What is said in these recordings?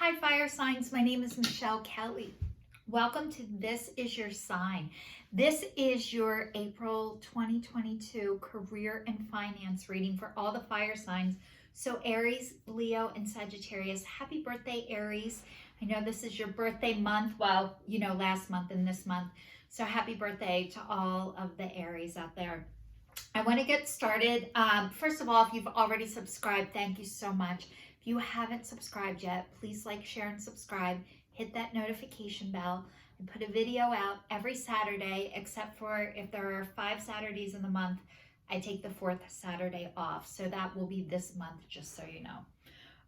Hi, fire signs. My name is Michelle Kelly. Welcome to This Is Your Sign. This is your April 2022 career and finance reading for all the fire signs. So Aries, Leo, and Sagittarius. Happy birthday, Aries. I know this is your birthday month. Well, last month and this month. So happy birthday to all of the Aries out there. I want to get started. First of all, if you've already subscribed, thank you so much. If you haven't subscribed yet, please like, share, and subscribe. Hit that notification bell. I put a video out every Saturday, except for if there are 5 Saturdays in the month, I take the 4th Saturday off. So that will be this month, just so you know.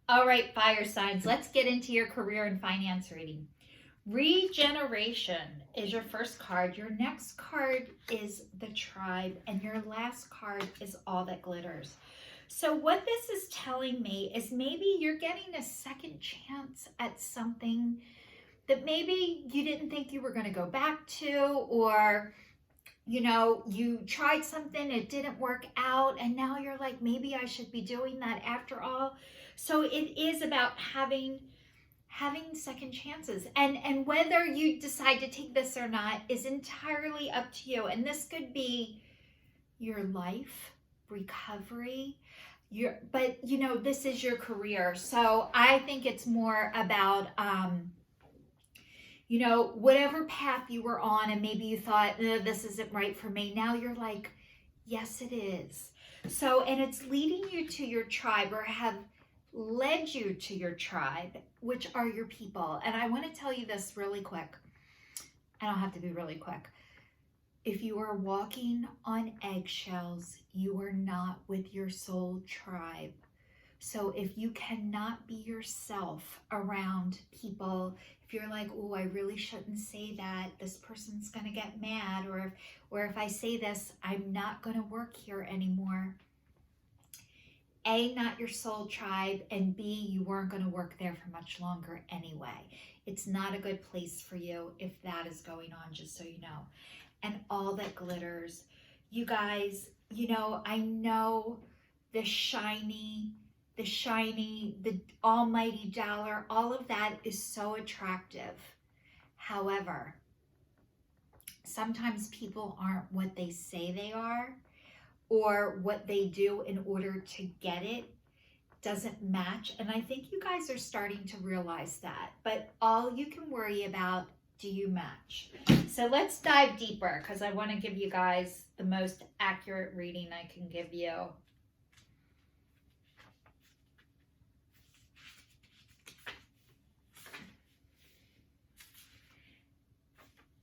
All right, fire signs, let's get into your career and finance reading. Regeneration is your first card. Your next card is the Tribe, and your last card is All That Glitters. So what this is telling me is maybe you're getting a second chance at something that maybe you didn't think you were going to go back to, or you tried something, it didn't work out, and now you're like, maybe I should be doing that after all. So it is about having second chances, and whether you decide to take this or not is entirely up to you. And this could be your life, recovery, but this is your career. So I think it's more about whatever path you were on, and maybe you thought, this isn't right for me. Now you're like, yes, it is. So, and it's leading you to your tribe, or have led you to your tribe, which are your people. And I want to tell you this really quick. I don't have to be really quick. If you are walking on eggshells, you are not with your soul tribe. So if you cannot be yourself around people, if you're like, oh, I really shouldn't say that, this person's going to get mad, or if I say this, I'm not going to work here anymore. A, not your soul tribe, and B, you weren't going to work there for much longer anyway. It's not a good place for you if that is going on, just so you know. And All That Glitters, you guys, I know the shiny, the almighty dollar, all of that is so attractive. However, sometimes people aren't what they say they are, or what they do in order to get it doesn't match. And I think you guys are starting to realize that. But all you can worry about, do you match? So let's dive deeper, because I want to give you guys the most accurate reading I can give you.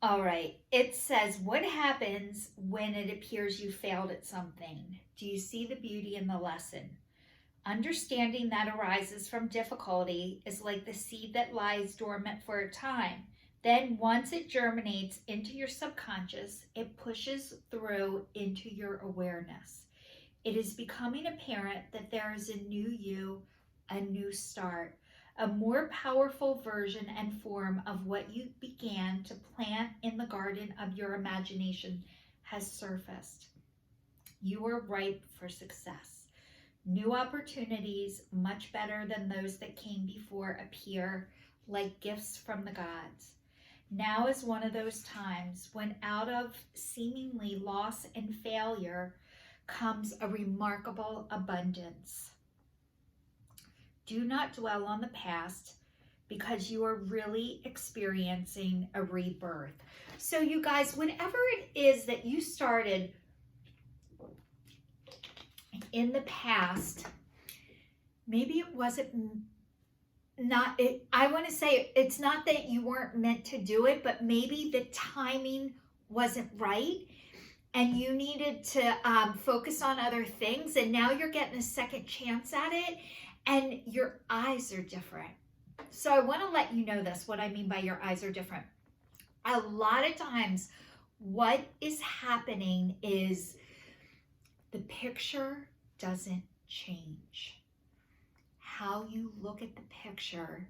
All right, it says, what happens when it appears you failed at something? Do you see the beauty in the lesson? Understanding that arises from difficulty is like the seed that lies dormant for a time. Then once it germinates into your subconscious, it pushes through into your awareness. It is becoming apparent that there is a new you, a new start. A more powerful version and form of what you began to plant in the garden of your imagination has surfaced. You are ripe for success. New opportunities, much better than those that came before, appear like gifts from the gods. Now is one of those times when out of seemingly loss and failure comes a remarkable abundance. Do not dwell on the past, because you are really experiencing a rebirth. So you guys, whatever it is that you started in the past, maybe it wasn't not it. I want to say it's not that you weren't meant to do it, but maybe the timing wasn't right, and you needed to focus on other things, and now you're getting a second chance at it. And your eyes are different. So I want to let you know this, what I mean by your eyes are different. A lot of times what is happening is the picture doesn't change. How you look at the picture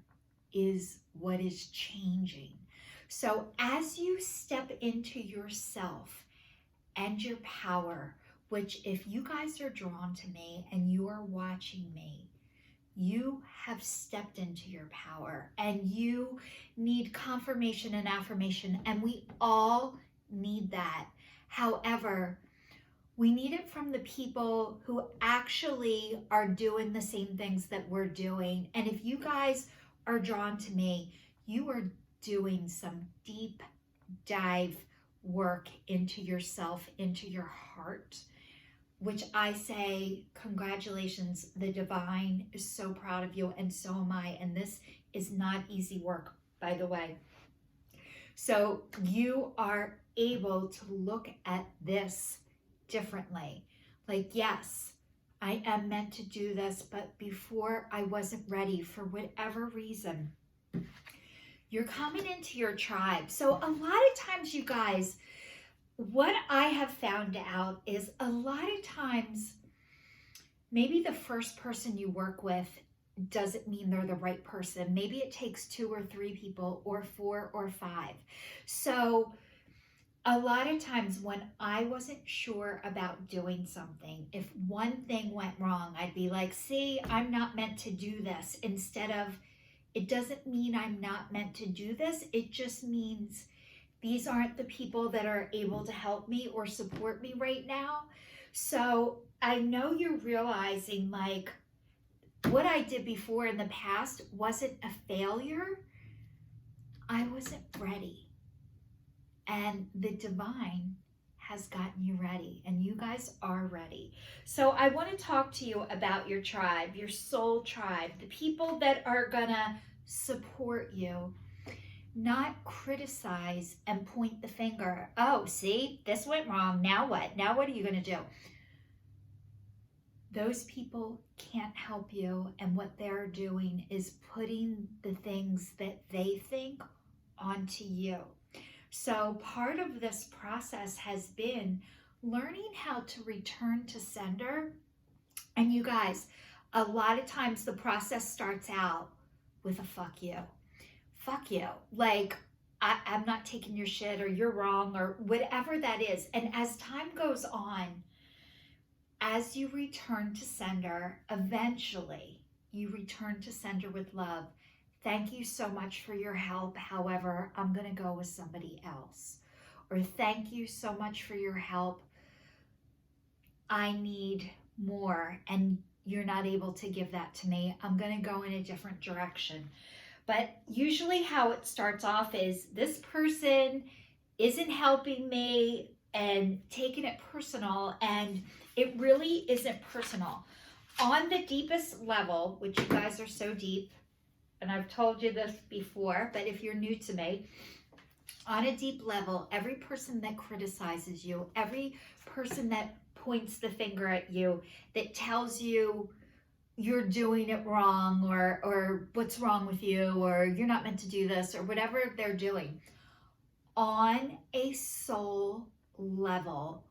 is what is changing. So as you step into yourself and your power, which if you guys are drawn to me and you are watching me, you have stepped into your power, and you need confirmation and affirmation, and we all need that. However, we need it from the people who actually are doing the same things that we're doing. And if you guys are drawn to me, you are doing some deep dive work into yourself, into your heart, which I say, congratulations, the divine is so proud of you, and so am I. And this is not easy work, by the way. So you are able to look at this differently. Like, yes, I am meant to do this, but before I wasn't ready for whatever reason. You're coming into your tribe. So a lot of times, you guys, what I have found out is a lot of times, maybe the first person you work with doesn't mean they're the right person. Maybe it takes 2 or 3 people, or 4 or 5. So a lot of times when I wasn't sure about doing something, if one thing went wrong, I'd be like, see, I'm not meant to do this. Instead of, it doesn't mean I'm not meant to do this. It just means these aren't the people that are able to help me or support me right now. So I know you're realizing, like, what I did before in the past wasn't a failure. I wasn't ready. And the divine has gotten you ready, and you guys are ready. So I want to talk to you about your tribe, your soul tribe, the people that are gonna support you, not criticize and point the finger. Oh, see, this went wrong. Now what? Now what are you gonna do? Those people can't help you, and what they're doing is putting the things that they think onto you. So part of this process has been learning how to return to sender. And you guys, a lot of times the process starts out with a fuck you. Fuck you. Like, I'm not taking your shit, or you're wrong, or whatever that is. And as time goes on, as you return to sender, eventually you return to sender with love. Thank you so much for your help. However, I'm going to go with somebody else. Or thank you so much for your help. I need more, and you're not able to give that to me. I'm going to go in a different direction. But usually how it starts off is this person isn't helping me and taking it personal, and it really isn't personal. On the deepest level, which you guys are so deep, and I've told you this before, but if you're new to me, on a deep level, every person that criticizes you, every person that points the finger at you, that tells you you're doing it wrong, or what's wrong with you, or you're not meant to do this, or whatever they're doing, on a soul level,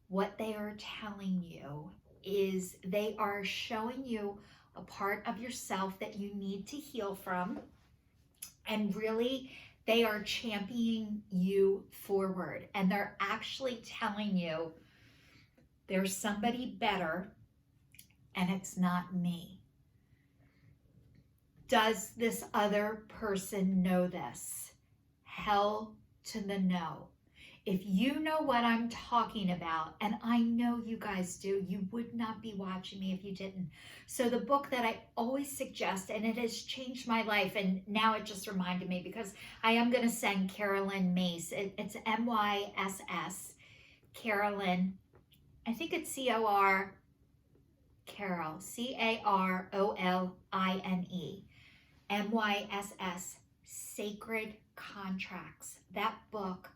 what they are telling you is they are showing you a part of yourself that you need to heal from, and really they are championing you forward, and they're actually telling you there's somebody better, and it's not me. Does this other person know this? Hell to the no. If you know what I'm talking about, and I know you guys do, you would not be watching me if you didn't. So the book that I always suggest, and it has changed my life, and now it just reminded me, because I am going to send Carolyn Mace. It's M-Y-S-S, Carolyn. I think it's C-O-R, Carol, C-A-R-O-L-I-N-E, M-Y-S-S, Sacred Contracts. That book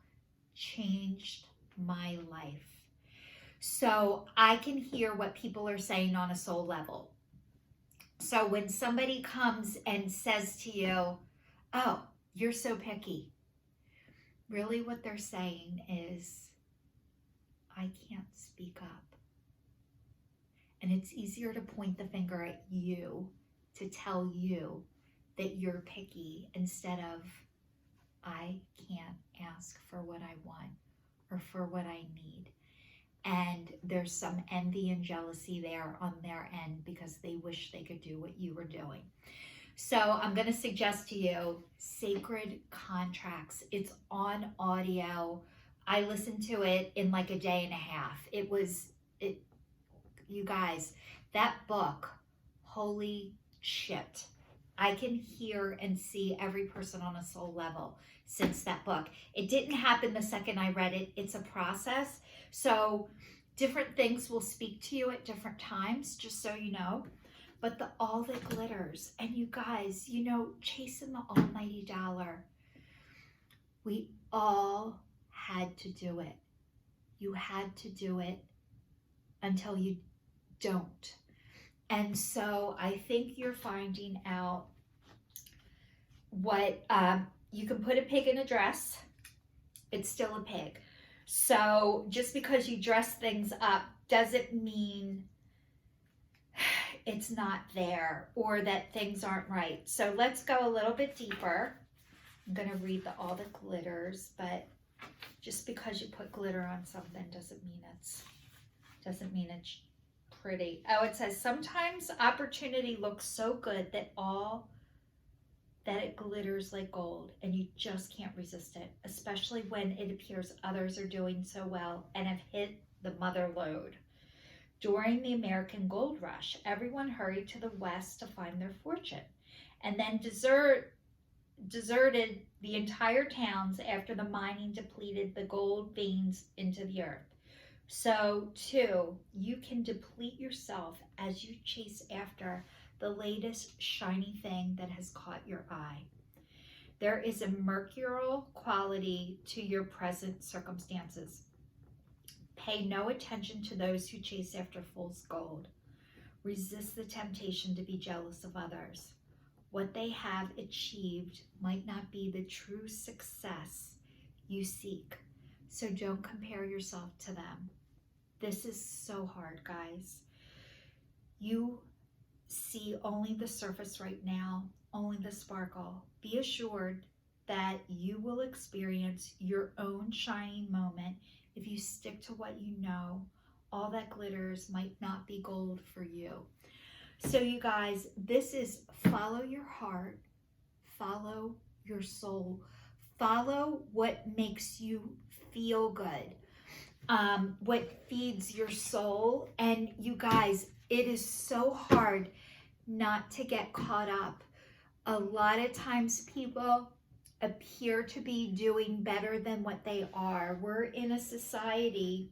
changed my life. So I can hear what people are saying on a soul level. So when somebody comes and says to you, oh, you're so picky, really what they're saying is, I can't speak up. And it's easier to point the finger at you, to tell you that you're picky, instead of, I can't ask for what I want or for what I need. and there's some envy and jealousy there on their end because they wish they could do what you were doing. So I'm going to suggest to you Sacred Contracts. It's on audio. I listened to it in like a day and a half. You guys, that book, holy shit. I can hear and see every person on a soul level since that book. It didn't happen the second I read it. It's a process. So different things will speak to you at different times, just so you know. But all that glitters, and you guys, chasing the almighty dollar. We all had to do it. You had to do it until you don't. And so I think you're finding out what you can put a pig in a dress. It's still a pig. So just because you dress things up doesn't mean it's not there or that things aren't right. So let's go a little bit deeper. I'm going to read all the glitters, but just because you put glitter on something doesn't mean it's pretty. Oh, it says sometimes opportunity looks so good that it glitters like gold and you just can't resist it, especially when it appears others are doing so well and have hit the mother lode. During the American gold rush, everyone hurried to the west to find their fortune and then deserted the entire towns after the mining depleted the gold veins into the earth. So, too, you can deplete yourself as you chase after the latest shiny thing that has caught your eye. There is a mercurial quality to your present circumstances. Pay no attention to those who chase after fool's gold. Resist the temptation to be jealous of others. What they have achieved might not be the true success you seek, so don't compare yourself to them. This is so hard, guys. You see only the surface right now, only the sparkle. Be assured that you will experience your own shining moment if you stick to what you know. All that glitters might not be gold for you. So you guys, this is follow your heart, follow your soul, follow what makes you feel good, what feeds your soul. And you guys, it is so hard not to get caught up. A lot of times people appear to be doing better than what they are. We're in a society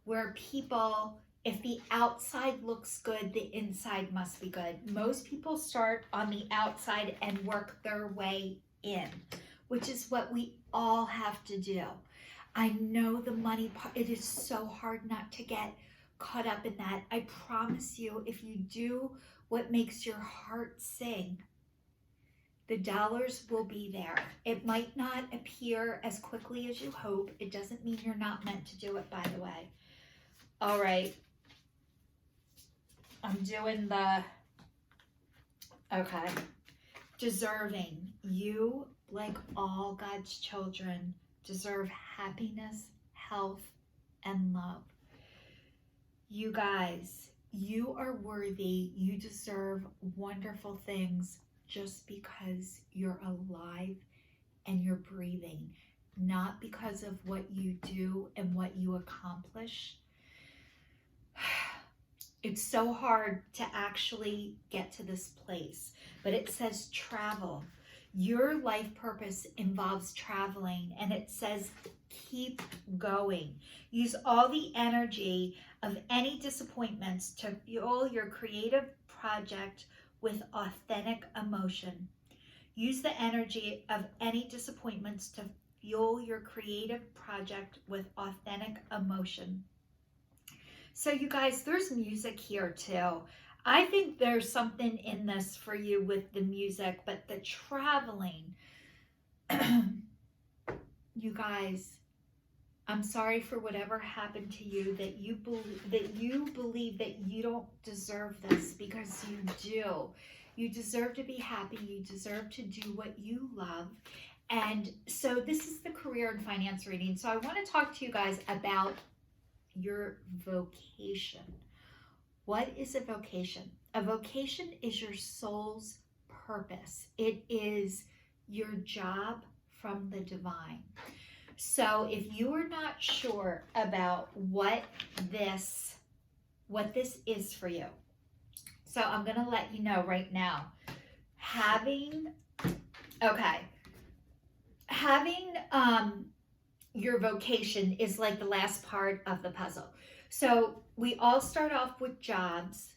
where people, if the outside looks good, the inside must be good. Most people start on the outside and work their way in, which is what we all have to do. I know the money part, it is so hard not to get caught up in that. I promise you, if you do what makes your heart sing, the dollars will be there. It might not appear as quickly as you hope. It doesn't mean you're not meant to do it, by the way. All right. I'm doing okay. Deserving. You, like all God's children, deserve happiness, health, and love. You guys, you are worthy. You deserve wonderful things just because you're alive and you're breathing, not because of what you do and what you accomplish. It's so hard to actually get to this place, but it says travel. Your life purpose involves traveling, and it says keep going. Use all the energy of any disappointments to fuel your creative project with authentic emotion. Use the energy of any disappointments to fuel your creative project with authentic emotion. So you guys, there's music here too. I think there's something in this for you with the music, but the traveling, you guys, I'm sorry for whatever happened to you, that you believe that you don't deserve this, because you do. You deserve to be happy. You deserve to do what you love. And so this is the career and finance reading. So I want to talk to you guys about your vocation. What is a vocation? A vocation is your soul's purpose. It is your job from the divine. So if you are not sure about what this is for you, so I'm going to let you know right now. Having your vocation is like the last part of the puzzle. So we all start off with jobs,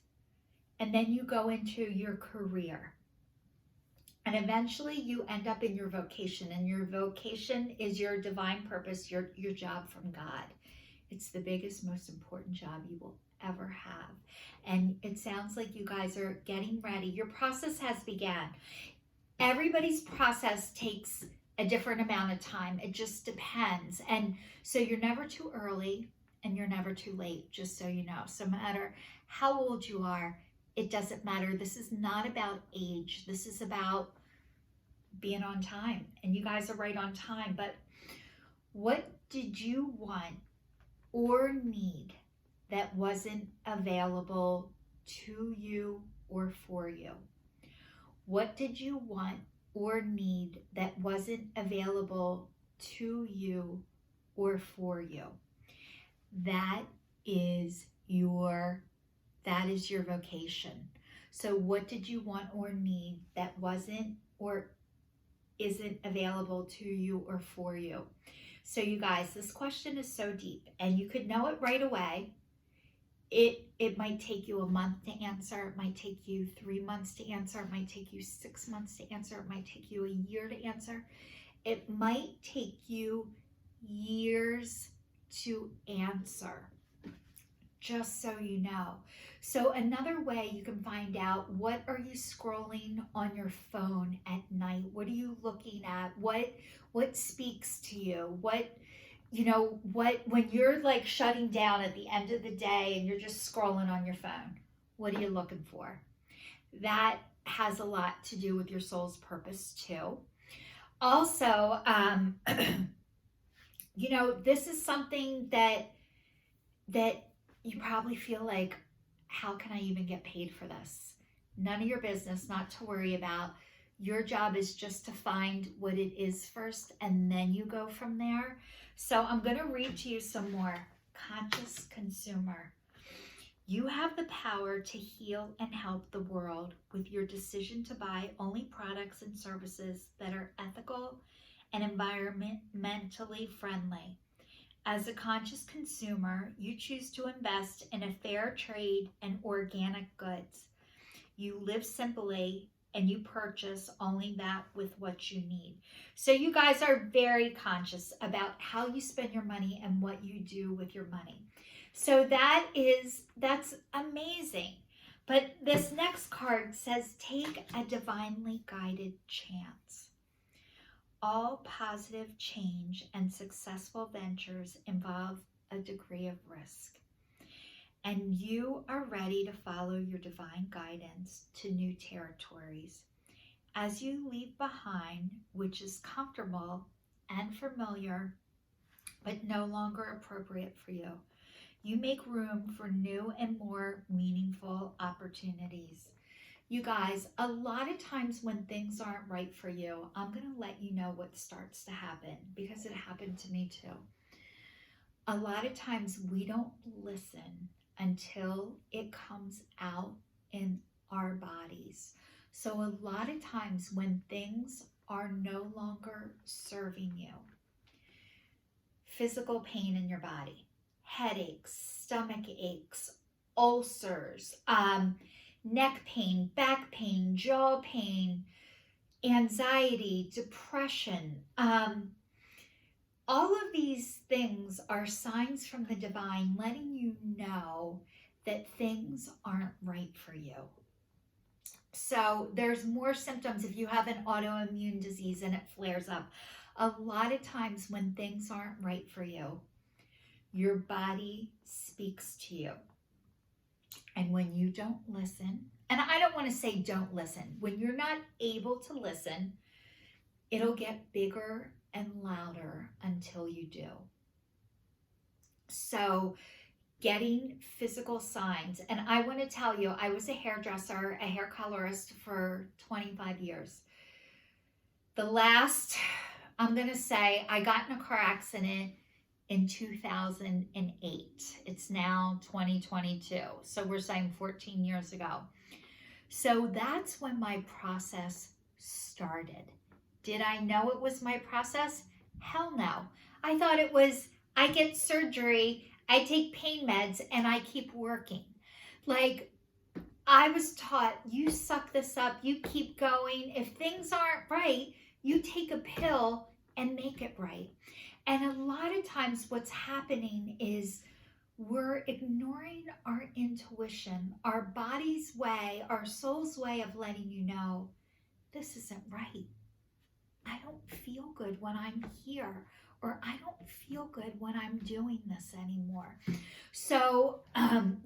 and then you go into your career. And eventually you end up in your vocation, and your vocation is your divine purpose, your job from God. It's the biggest, most important job you will ever have. And it sounds like you guys are getting ready. Your process has begun. Everybody's process takes a different amount of time. It just depends. And so you're never too early and you're never too late, just so you know. So no matter how old you are, it doesn't matter. This is not about age. This is about being on time. And you guys are right on time. But what did you want or need that wasn't available to you or for you? What did you want or need that wasn't available to you or for you? That is your vocation. So what did you want or need that wasn't or isn't available to you or for you? So you guys, this question is so deep, and you could know it right away. It might take you a month to answer. It might take you 3 months to answer. It might take you 6 months to answer. It might take you a year to answer. It might take you years to answer, just so you know. So another way you can find out, what are you scrolling on your phone at night? What are you looking at? What speaks to you? When you're like shutting down at the end of the day and you're just scrolling on your phone, what are you looking for? That has a lot to do with your soul's purpose too. Also, this is something that you probably feel like, how can I even get paid for this? None of your business, not to worry about. Your job is just to find what it is first, and then you go from there. So I'm going to read to you some more. Conscious consumer. You have the power to heal and help the world with your decision to buy only products and services that are ethical and environmentally friendly. As a conscious consumer, you choose to invest in a fair trade and organic goods. You live simply and you purchase only that with what you need. So you guys are very conscious about how you spend your money and what you do with your money. So that's amazing. But this next card says, take a divinely guided chance. All positive change and successful ventures involve a degree of risk. And you are ready to follow your divine guidance to new territories. As you leave behind, which is comfortable and familiar, but no longer appropriate for you, you make room for new and more meaningful opportunities. You guys, a lot of times when things aren't right for you, I'm going to let you know what starts to happen, because it happened to me too. A lot of times we don't listen until it comes out in our bodies. So a lot of times when things are no longer serving you, physical pain in your body, headaches, stomach aches, ulcers, neck pain, back pain, jaw pain, anxiety, depression, all of these things are signs from the divine letting you know that things aren't right for you. So there's more symptoms if you have an autoimmune disease and it flares up. A lot of times when things aren't right for you, your body speaks to you. And when you don't listen, and I don't want to say don't listen, when you're not able to listen, it'll get bigger and louder until you do. So getting physical signs. And I want to tell you, I was a hairdresser, a hair colorist for 25 years. The last, I'm going to say, I got in a car accident in 2008. It's now 2022. So we're saying 14 years ago. So that's when my process started. Did I know it was my process? Hell no. I thought it was, I get surgery, I take pain meds, and I keep working. Like, I was taught, you suck this up, you keep going. If things aren't right, you take a pill and make it right. And a lot of times what's happening is we're ignoring our intuition, our body's way, our soul's way of letting you know, this isn't right. I don't feel good when I'm here, or I don't feel good when I'm doing this anymore. So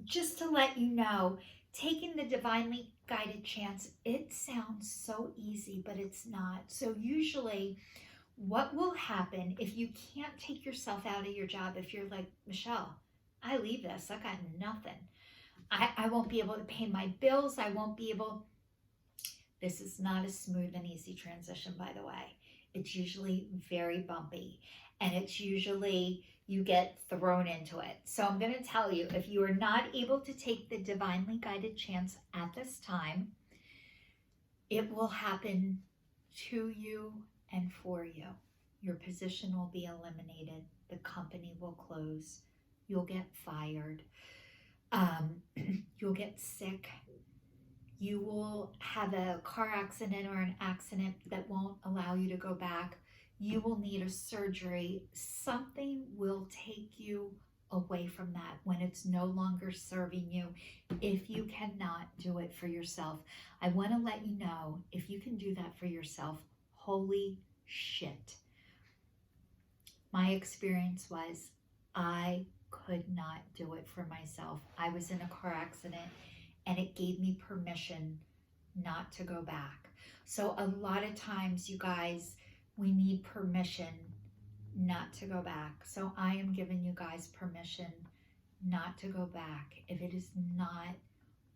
just to let you know, taking the divinely guided chance, it sounds so easy, but it's not. So usually what will happen if you can't take yourself out of your job, if you're like, Michelle, I leave this, I got nothing. I won't be able to pay my bills. I won't be able. This is not a smooth and easy transition, by the way. It's usually very bumpy, and it's usually you get thrown into it. So I'm going to tell you, if you are not able to take the divinely guided chance at this time, it will happen to you and for you. Your position will be eliminated. The company will close. You'll get fired. You'll get sick. You will have a car accident or an accident that won't allow you to go back. You will need a surgery. Something will take you away from that when it's no longer serving you, if you cannot do it for yourself. I want to let you know, if you can do that for yourself, holy shit. My experience was I could not do it for myself. I was in a car accident, and it gave me permission not to go back. So a lot of times, you guys, we need permission not to go back. So I am giving you guys permission not to go back if it is not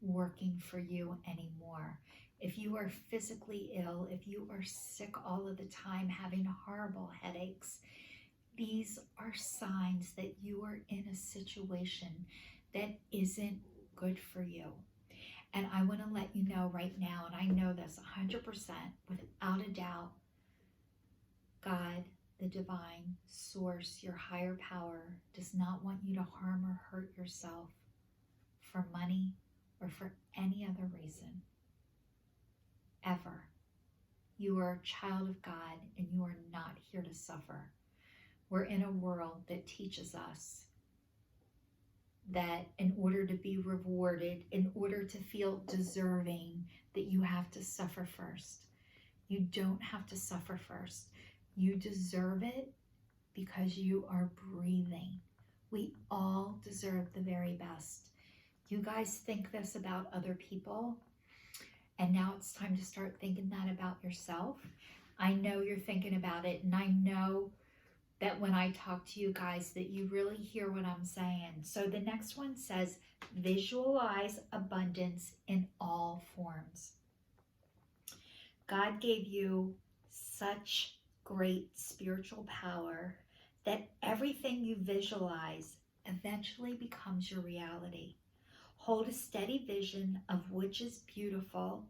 working for you anymore. If you are physically ill, if you are sick all of the time, having horrible headaches, these are signs that you are in a situation that isn't good for you. And I want to let you know right now, and I know this 100% without a doubt, God, the divine source, your higher power, does not want you to harm or hurt yourself for money or for any other reason. Ever. You are a child of God, and you are not here to suffer. We're in a world that teaches us that in order to be rewarded, in order to feel deserving, that you have to suffer first. You don't have to suffer first. You deserve it because you are breathing. We all deserve the very best. You guys think this about other people, and now it's time to start thinking that about yourself. I know you're thinking about it, and I know that when I talk to you guys that you really hear what I'm saying. So the next one says, visualize abundance in all forms. God gave you such great spiritual power that everything you visualize eventually becomes your reality. Hold a steady vision of which is beautiful,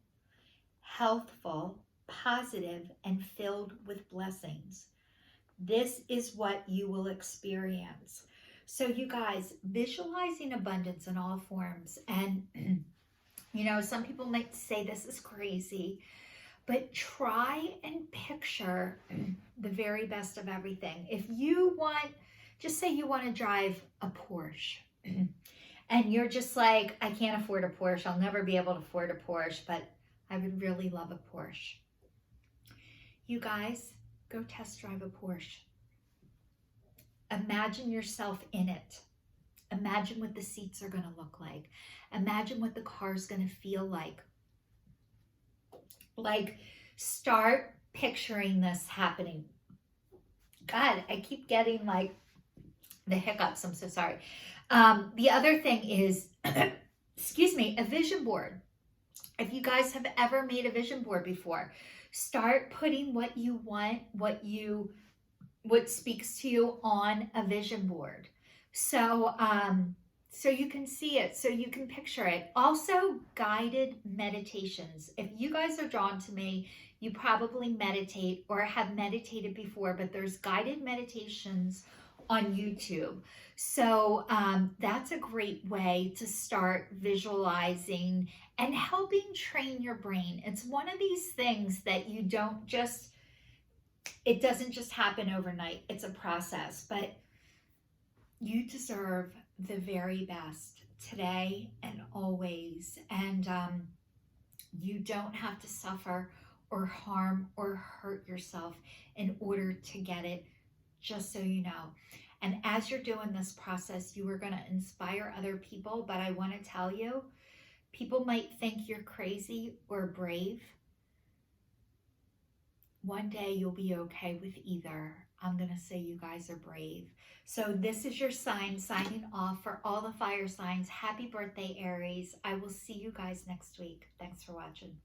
healthful, positive, and filled with blessings. This is what you will experience. So you guys, visualizing abundance in all forms. And, you know, some people might say this is crazy, but try and picture the very best of everything. If you want, just say you want to drive a Porsche, and you're just like, I can't afford a Porsche. I'll never be able to afford a Porsche, but I would really love a Porsche. You guys, go test drive a Porsche. Imagine yourself in it. Imagine what the seats are going to look like. Imagine what the car's going to feel like. Like, start picturing this happening. God, I keep getting like the hiccups. I'm so sorry. The other thing is, excuse me, a vision board. If you guys have ever made a vision board before, start putting what you want, what speaks to you on a vision board. So, so you can see it, so you can picture it. Also, guided meditations. If you guys are drawn to me, you probably meditate or have meditated before, but there's guided meditations on YouTube. So that's a great way to start visualizing and helping train your brain. It's one of these things that you don't just, it doesn't just happen overnight. It's a process, but you deserve the very best today and always. And you don't have to suffer or harm or hurt yourself in order to get it, just so you know. And as you're doing this process, you are going to inspire other people. But I want to tell you, people might think you're crazy or brave. One day you'll be okay with either. I'm going to say you guys are brave. So this is your sign, signing off for all the fire signs. Happy birthday, Aries. I will see you guys next week. Thanks for watching.